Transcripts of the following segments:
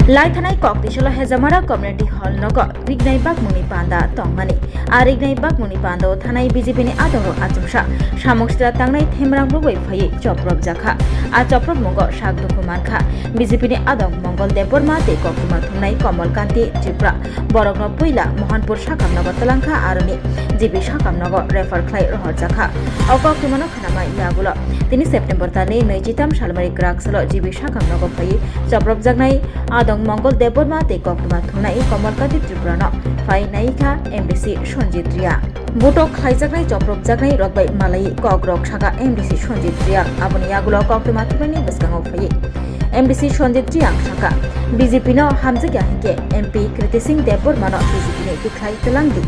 Laithanai kok tisolo hejamara community hall nogo rignai bakmuni panda tongmani a rignai bakmuni pando thanai BJP ni adoro achumsa samokstra tangnai themrang roi phai choprop jakha a choprop mongo sagdukhu mankha BJP ni adong mongol deborma te koktuma thunai Kamal Kanti Tripura borokno puila Mohanpur sakamnago talangkha aroni jibi sakamnago refer khlai rohor jakha okoktumano khanama yagulo tini September tani 23 salmari kraksalo jibi sakamnago phai choprop jaknai adong Mongol deborma te koktuma thunai Kamal Kanti Tripura no phai naikha MDC Sonjit Ria Butok khaijaknai choprop jaknai rokbai malai kokrok saka MDC Sonjit Ria aboni yagulo koktuma thunai baskango phai MDC Sonjit Ria saka BJP no hamjagya hike MP Kriti Singh Deborma no BJP ni tiklai telangi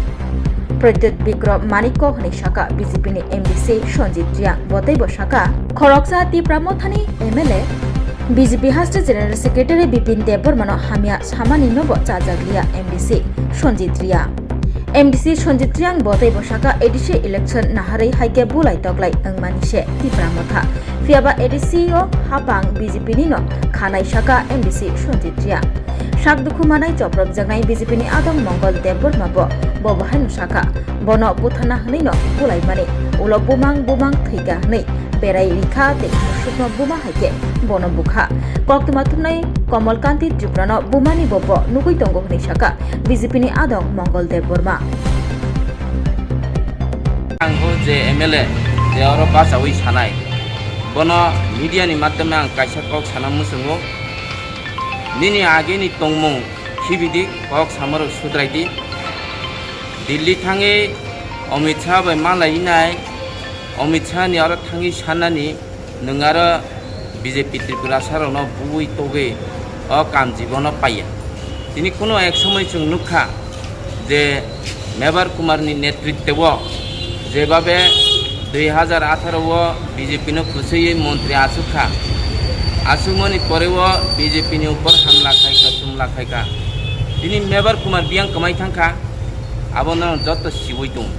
Pradyut Bikram Maniko hni saka BJP ni MDC Sonjit Ria botaibo saka Khoroksa Tipramothani MLA BJP Hasta General Secretary Bipin Debormano Hamia Samani Nobo Chajaglia MDC Sonjit Ria MDC Sonjit Ria botai bosaka ADC election naharai haike bulai toklai angmanise Tipramotha Fiaba ADC o hapang BJP nino khanai saka MDC Sonjit Ria Sakdukhu manai choprop jagnai BJP ni adong Mongol Deborma bo bobahan saka bono buthana hnai no bulai mani ulo bumang thaiga hnai berai rikha te musukno buma haike bono bukha koktuma thunai Kamal Kanti Tripura no bumani bobo nugui tongo hni saka BJP ni adong Mongol Deborma angho je MLA je oro basawi sanai bono media ni maddame ang kaisa kok sanam musungo nini age ni tongmung khibidi kok samaro sudraidi Delhi thange Amit Shah bai malai nai Amit Shah ni aro thangi sanani nungara BJP Tripura sarono bui toge o kam jibono paiya tini kono ek somoy chung nukha je Mebar Kumar ni netrittewo jebabe 2018 o BJP no kusui মন্ত্রী asukha asumoni porewo BJP ni upor hamla khaika tumla khaika tini Mebar Kumar biang kamai thangkha abono joto siboi tung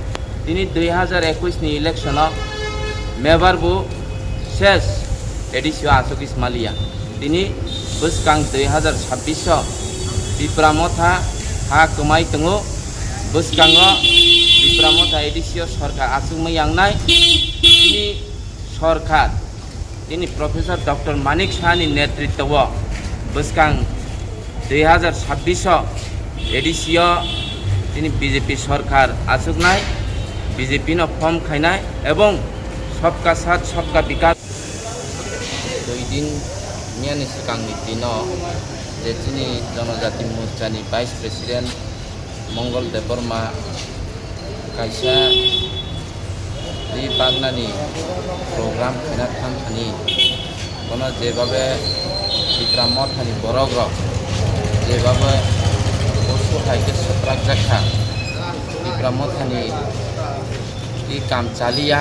tini 2021 ni election o Mebar bu শেষ এডিসিও আসুক ইসমালিয়া তিনি বসকাং 2026 বিপ্রামথা হা কমাই তঙ্গো বসকাং বিপ্রামথা এডিসিও সরকার আসুকমাই আংনাই তিনি সরকার তিনি professor doctor মানিক শাহনি নেতৃত্ব বসকাং 2026 এডিসিও তিনি BJP সরকার আসুকনাই BJP ন ফর্ম খাইনাই এবং सबका साथ सबका विकास दिन मियानि सिगांनि दिनाव जे जोंनि जनजाति मोर्चानि भाइस प्रेसिडेन्ट मंगल देबर्मा कायसा रि बागनानि प्रग्राम खाना थांखानि कोन जेबाबे बिक्रामथानि बरग्रक जेबाबे बस्तु हायके सत्राक जाखा बिक्रामथानि इ काम चालिया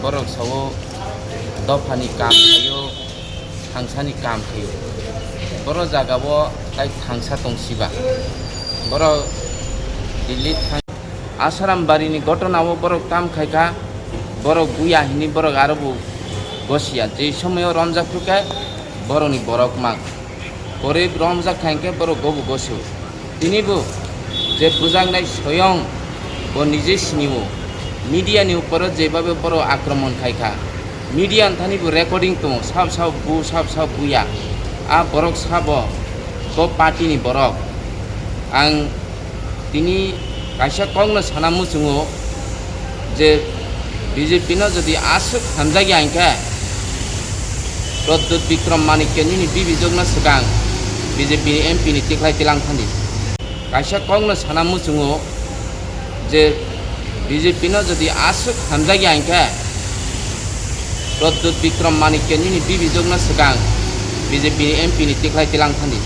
borok sawo dofani kam thayo thangsa ni kam thayo boro jagao tai thangsa tongsiba boro Delhi asaram bari ni gotona o borok kam khaika borok buya hini borok arobu gosia je somoyo ramjak phuke boroni borok mak pore ramjak khaike borok gobu gosio tini bu je bujangnai soyong bo nije siniwo media ni upor jebabe boro akromon khaika media anthani bu recording to sab buya a borok sabo ko party ni borok ang tini kaisa kongno sanamu chungo je BJP no jodi asuk hamjagi angka Pradyut Bikram Maniko ni bibijogna sikang BJP ni MP ni tiklai tilang thani kaisa kongno sanamu chungo je BJP no jodi asuk hamjagi angka Pradyut Bikram Maniko ni bibijogna sikang BJP ni MP ni tiklai tilang thani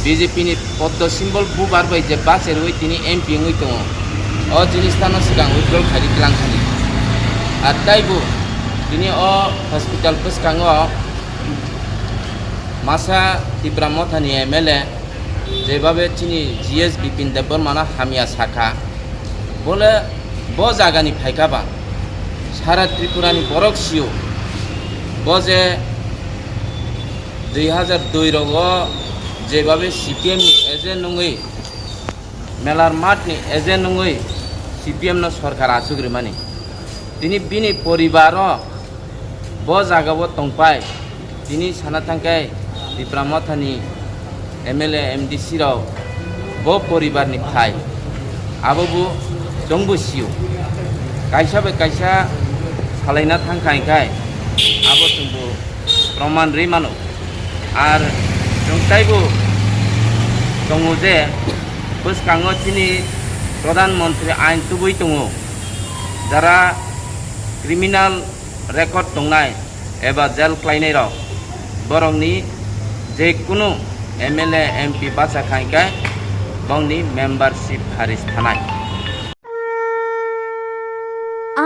BJP ni poddo symbol bubar bai je bacher oi tini MP ngoi tongo o jinistano sikang withdrawal khari tilang thani ar taibu tini o hospital puskango masa Tipramothani MLA jebabe tini GS Bipin Deborma na hamia sakha bole bo jagani phaikaba Sara ত্রিপুরানি Borok CO বজে 2002 রগ যেভাবে সিপিএমনি agent নङै মেলার মাঠনি agent নङै CPM সরকার আসুগ্রি মানে তিনি বিনি পরিবার ব জায়গাবো তংপাই তিনি সানা थांखाय बिप्रामथानि MLA एमडिसि Rao ब परिवारनि थाय आबो जोंबो सिउ कायसा बे कायसा सालायना थांखायखाय आबो जोंबो प्रमाण रे मानो आर जोंथायबो दङ जे बोसखाङो तिनि प्रधानमंत्री आइन तुबै दङ যারা क्रिमिनल रेकर्ड दंनाय एबा जेल क्लायनाय राव बरंनि जेकुनु एमएलए एमपि बासाखायखाय बंनि मेम्बारशिप हारिस थानाय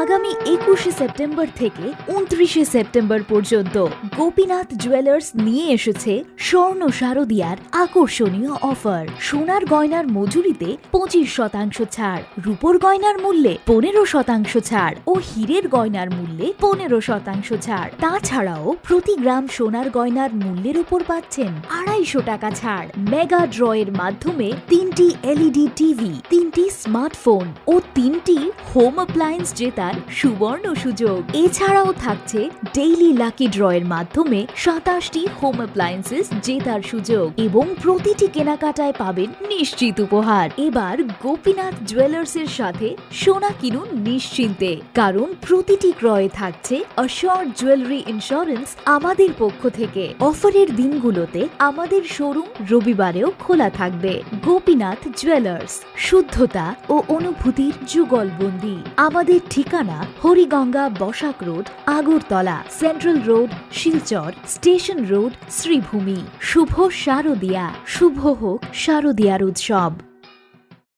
আগামী 21শে সেপ্টেম্বর থেকে 29শে সেপ্টেম্বর পর্যন্ত গোপীনাথ জুয়েলার্স নিয়ে এসেছে স্বর্ণ শারদিয়ার আকর্ষণীয় অফার। সোনার গয়নার মজুরিতে 25% ছাড়, রূপোর গয়নার মূল্যে 15% ছাড় ও হীরের গয়নার মূল্যে 15% ছাড়। তাছাড়াও প্রতি গ্রাম সোনার গয়নার মূল্যের উপর পাচ্ছেন 250 টাকা ছাড়। মেগা ড্রয়ের মাধ্যমে 3টি এলইডি টিভি, 3টি স্মার্টফোন ও 3টি হোম অ্যাপ্লায়েন্স জেতার সুবর্ণ সুযোগ। এছাড়াও থাকছে ডেইলি লাকি ড্রয়ের মাধ্যমে 27টি হোম অ্যাপ্লায়েন্সেস জেতার সুযোগ এবং প্রতিটি কেনাকাটায় পাবেন নিশ্চিত উপহার। এবার গোপীনাথ জুয়েলার্সের সাথে সোনা কিনুন নিশ্চিন্তে, কারণ প্রতিটি ক্রয়ে থাকছে অ্যাশিওরড জুয়েলারি ইন্স্যুরেন্স আমাদের পক্ষ থেকে। অফারের দিনগুলোতে আমাদের শোরুম রবিবারেও খোলা থাকবে। গোপীনাথ জুয়েলার্স, শুদ্ধতা ও অনুভূতির যুগলবন্দি। আমাদের ঠিকানা Hariganga Basak road, Agartala, central road, Silchar, station road, Sribhumi. শুভ শারদিয়া, শুভ হোক শারদিয়ার উৎসব।